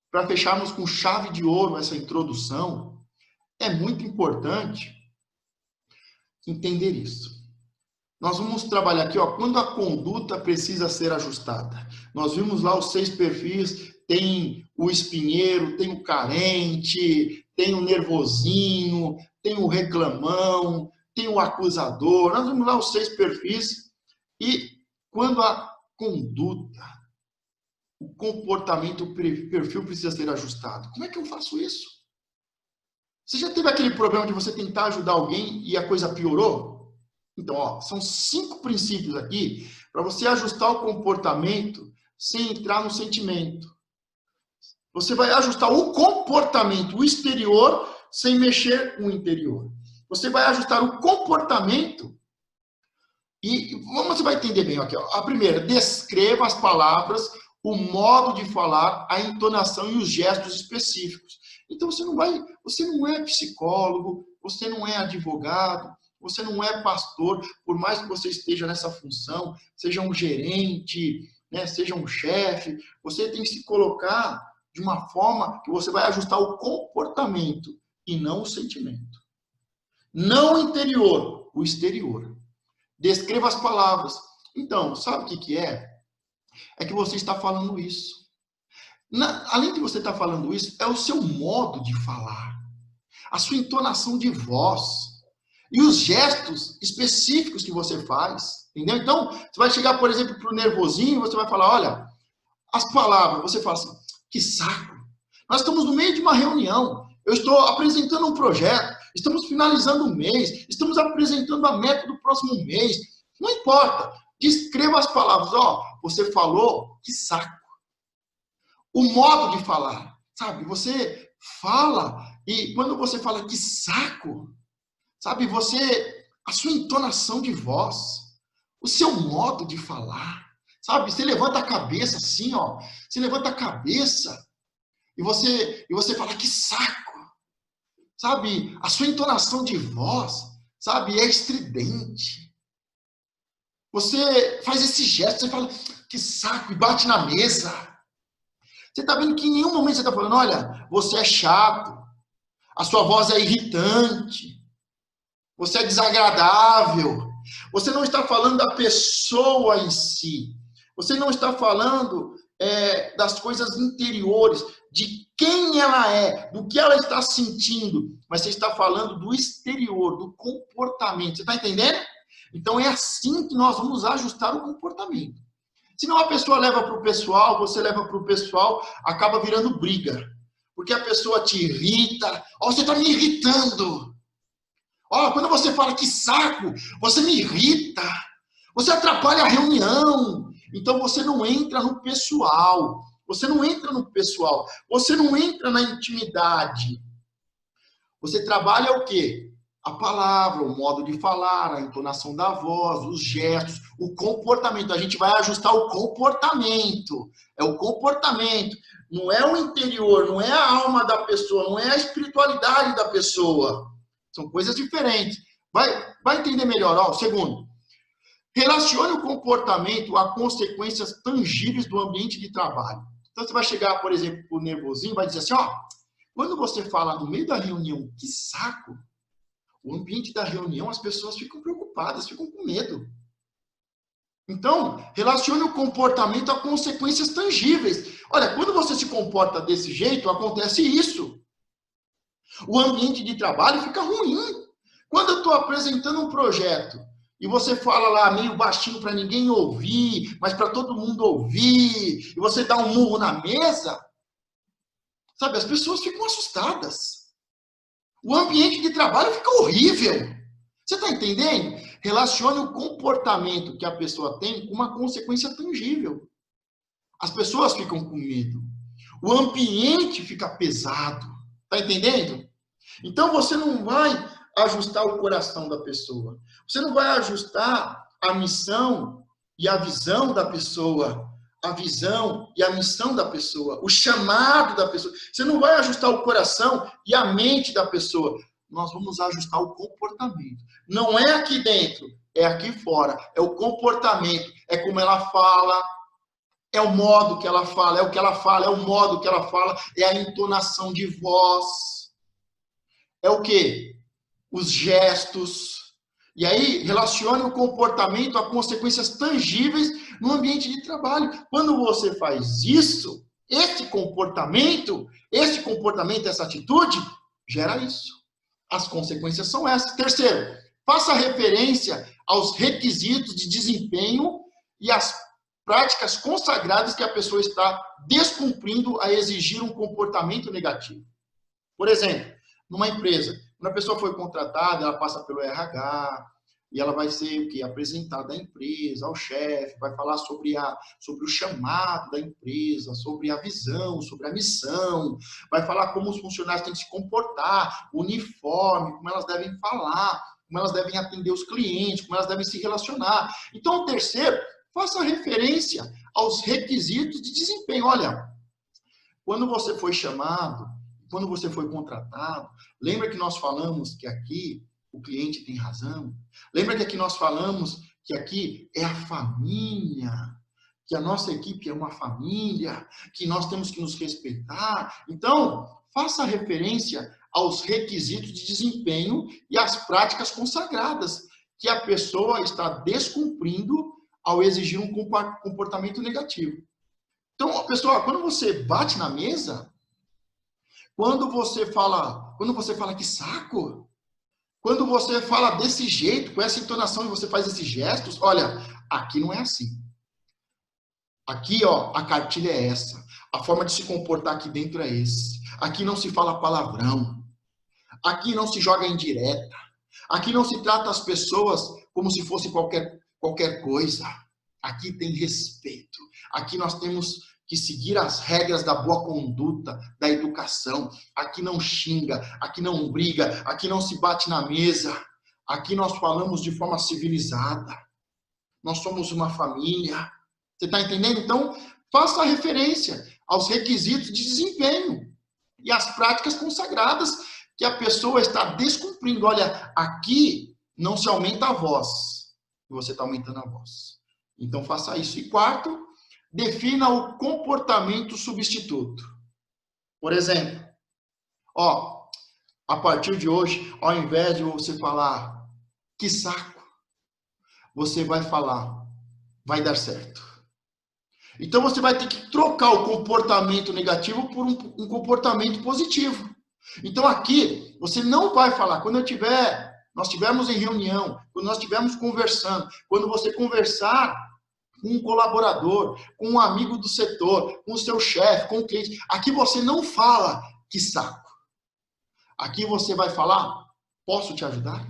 para fecharmos com chave de ouro essa introdução, é muito importante entender isso. Nós vamos trabalhar aqui, ó, quando a conduta precisa ser ajustada. Nós vimos lá os 6 perfis, tem o espinheiro, tem o carente, tem o nervosinho, tem o reclamão, tem o acusador. Nós vimos lá os 6 perfis. E quando a conduta, o comportamento, o perfil precisa ser ajustado. Como é que eu faço isso? Você já teve aquele problema de você tentar ajudar alguém e a coisa piorou? Então, ó, são 5 princípios aqui para você ajustar o comportamento sem entrar no sentimento. Você vai ajustar o comportamento, o exterior, sem mexer com o interior. Você vai ajustar o comportamento e você vai entender bem aqui. Ó. A primeira, descreva as palavras, o modo de falar, a entonação e os gestos específicos. Então você não é psicólogo, você não é advogado, você não é pastor, por mais que você esteja nessa função, seja um gerente, né, seja um chefe, você tem que se colocar de uma forma que você vai ajustar o comportamento e não o sentimento. Não o interior, o exterior. Descreva as palavras. Então, sabe o que é? É que você está falando isso. Além de você estar falando isso, é o seu modo de falar, a sua entonação de voz e os gestos específicos que você faz. Entendeu? Então, você vai chegar, por exemplo, para o nervosinho, você vai falar, olha, as palavras, você fala assim, que saco. Nós estamos no meio de uma reunião, eu estou apresentando um projeto, estamos finalizando o mês, estamos apresentando a meta do próximo mês. Não importa, descreva as palavras. Ó, você falou, que saco. O modo de falar, sabe? Você fala e quando você fala que saco, sabe? A sua entonação de voz, o seu modo de falar, sabe? Você levanta a cabeça assim, ó. Você levanta a cabeça E você fala, que saco. Sabe? A sua entonação de voz, sabe? É estridente. Você faz esse gesto, você fala, que saco, e bate na mesa. Você está vendo que em nenhum momento você está falando, olha, você é chato, a sua voz é irritante, você é desagradável. Você não está falando da pessoa em si. Você não está falando das coisas interiores, de quem ela é, do que ela está sentindo. Mas você está falando do exterior, do comportamento. Você está entendendo? Então é assim que nós vamos ajustar o comportamento. Senão a pessoa leva para o pessoal, você leva para o pessoal, acaba virando briga. Porque a pessoa te irrita. Ó, você está me irritando. Ó, quando você fala que saco, você me irrita. Você atrapalha a reunião. Então você não entra no pessoal. Você não entra no pessoal. Você não entra na intimidade. Você trabalha o quê? A palavra, o modo de falar, a entonação da voz, os gestos, o comportamento. A gente vai ajustar o comportamento. É o comportamento. Não é o interior, não é a alma da pessoa, não é a espiritualidade da pessoa. São coisas diferentes. Vai entender melhor. Ó, segundo, relacione o comportamento a consequências tangíveis do ambiente de trabalho. Então, você vai chegar, por exemplo, para o nervosinho e vai dizer assim, ó, quando você fala no meio da reunião, que saco, o ambiente da reunião, as pessoas ficam preocupadas, ficam com medo. Então, relacione o comportamento a consequências tangíveis. Olha, quando você se comporta desse jeito, acontece isso. O ambiente de trabalho fica ruim. Quando eu estou apresentando um projeto e você fala lá meio baixinho para ninguém ouvir, mas para todo mundo ouvir, e você dá um murro na mesa, sabe, as pessoas ficam assustadas. O ambiente de trabalho fica horrível. Você está entendendo? Relacione o comportamento que a pessoa tem com uma consequência tangível. As pessoas ficam com medo. O ambiente fica pesado. Está entendendo? Então você não vai ajustar o coração da pessoa. Você não vai ajustar a missão e a visão da pessoa. A visão e a missão da pessoa. O chamado da pessoa. Você não vai ajustar o coração e a mente da pessoa. Nós vamos ajustar o comportamento. Não é aqui dentro, é aqui fora. É o comportamento, é como ela fala, é o modo que ela fala, é o que ela fala, é o modo que ela fala, é a entonação de voz. É o quê? Os gestos. E aí, relacione o comportamento a consequências tangíveis no ambiente de trabalho. Quando você faz isso, esse comportamento, essa atitude, gera isso. As consequências são essas. Terceiro, faça referência aos requisitos de desempenho e às práticas consagradas que a pessoa está descumprindo a exigir um comportamento negativo. Por exemplo, numa empresa, quando a pessoa foi contratada, ela passa pelo RH, e ela vai ser o quê? Apresentada à empresa, ao chefe, vai falar sobre o chamado da empresa, sobre a visão, sobre a missão, vai falar como os funcionários têm que se comportar, o uniforme, como elas devem falar, como elas devem atender os clientes, como elas devem se relacionar. Então, o terceiro, faça referência aos requisitos de desempenho. Olha, quando você foi chamado, quando você foi contratado, lembra que nós falamos que aqui o cliente tem razão? Lembra que aqui nós falamos que aqui é a família, que a nossa equipe é uma família, que nós temos que nos respeitar? Então, faça referência aos requisitos de desempenho e às práticas consagradas que a pessoa está descumprindo ao exigir um comportamento negativo. Então, pessoal, quando você bate na mesa, quando você fala que saco, quando você fala desse jeito, com essa entonação e você faz esses gestos, olha, aqui não é assim. Aqui, ó, a cartilha é essa. A forma de se comportar aqui dentro é esse. Aqui não se fala palavrão. Aqui não se joga indireta. Aqui não se trata as pessoas como se fosse qualquer coisa. Aqui tem respeito. Aqui nós temos que seguir as regras da boa conduta, da educação. Aqui não xinga, aqui não briga, aqui não se bate na mesa. Aqui nós falamos de forma civilizada. Nós somos uma família. Você está entendendo? Então, faça a referência aos requisitos de desempenho e às práticas consagradas que a pessoa está descumprindo. Olha, aqui não se aumenta a voz, você está aumentando a voz. Então, faça isso. E quarto, defina o comportamento substituto. Por exemplo, a partir de hoje, ao invés de você falar, que saco, você vai falar, vai dar certo. Então, você vai ter que trocar o comportamento negativo por um comportamento positivo. Então, aqui, você não vai falar, nós estivermos em reunião, quando nós estivermos conversando, quando você conversar com um colaborador, com um amigo do setor, com o seu chefe, com o cliente, aqui você não fala, que saco. Aqui você vai falar, posso te ajudar?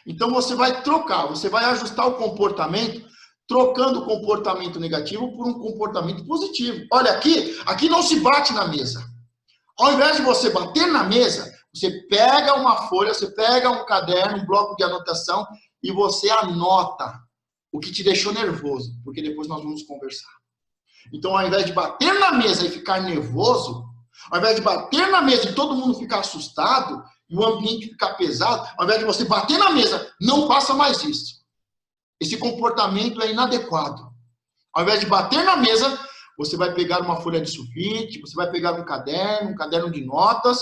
Então, você vai trocar, você vai ajustar o comportamento, trocando o comportamento negativo por um comportamento positivo. Olha, aqui não se bate na mesa. Ao invés de você bater na mesa, você pega uma folha, você pega um caderno, um bloco de anotação e você anota o que te deixou nervoso, porque depois nós vamos conversar. Então, ao invés de bater na mesa e ficar nervoso, ao invés de bater na mesa e todo mundo ficar assustado e o ambiente ficar pesado, ao invés de você bater na mesa, não faça mais isso. Esse comportamento é inadequado. Ao invés de bater na mesa, você vai pegar uma folha de sulfite, você vai pegar um caderno de notas,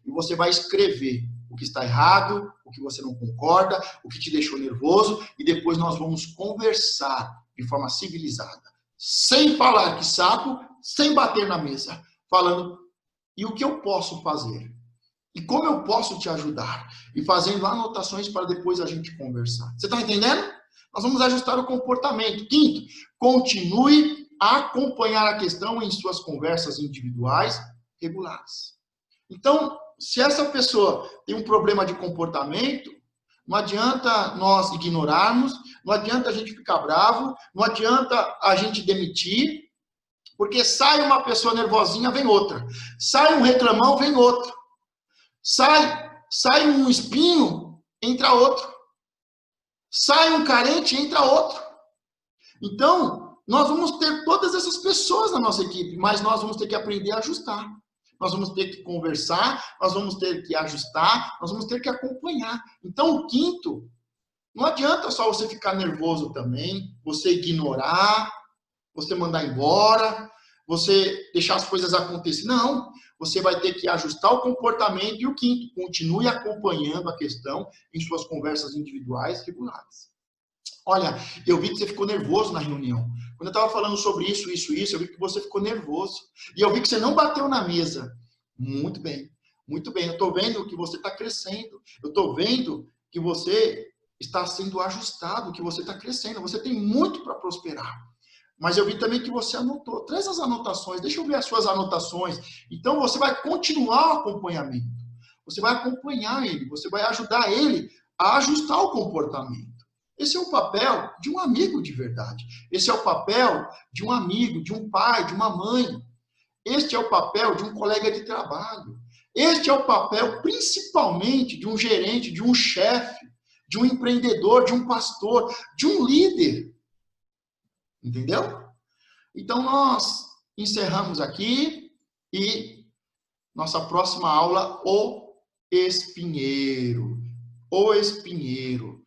e você vai escrever o que está errado, o que você não concorda, o que te deixou nervoso, e depois nós vamos conversar de forma civilizada. Sem falar que saco, sem bater na mesa. Falando, e o que eu posso fazer? E como eu posso te ajudar? E fazendo anotações para depois a gente conversar. Você está entendendo? Nós vamos ajustar o comportamento. Quinto, continue a acompanhar a questão em suas conversas individuais regulares. Então, se essa pessoa tem um problema de comportamento, não adianta nós ignorarmos, não adianta a gente ficar bravo, não adianta a gente demitir, porque sai uma pessoa nervosinha, vem outra. Sai um reclamão, vem outro. Sai um espinho, entra outro. Sai um carente, entra outro. Então, nós vamos ter todas essas pessoas na nossa equipe, mas nós vamos ter que aprender a ajustar. Nós vamos ter que conversar, nós vamos ter que ajustar, nós vamos ter que acompanhar. Então, o quinto, não adianta só você ficar nervoso também, você ignorar, você mandar embora, você deixar as coisas acontecerem. Não, você vai ter que ajustar o comportamento. E o quinto, continue acompanhando a questão em suas conversas individuais regulares. Olha, eu vi que você ficou nervoso na reunião. Quando eu estava falando sobre isso, eu vi que você ficou nervoso. E eu vi que você não bateu na mesa. Muito bem, muito bem. Eu estou vendo que você está crescendo. Eu estou vendo que você está sendo ajustado, que você está crescendo. Você tem muito para prosperar. Mas eu vi também que você anotou. Traz as anotações, deixa eu ver as suas anotações. Então, você vai continuar o acompanhamento. Você vai acompanhar ele, você vai ajudar ele a ajustar o comportamento. Esse é o papel de um amigo de verdade. Esse é o papel de um amigo, de um pai, de uma mãe. Este é o papel de um colega de trabalho. Este é o papel, principalmente, de um gerente, de um chefe, de um empreendedor, de um pastor, de um líder. Entendeu? Então, nós encerramos aqui e nossa próxima aula, o espinheiro. O espinheiro.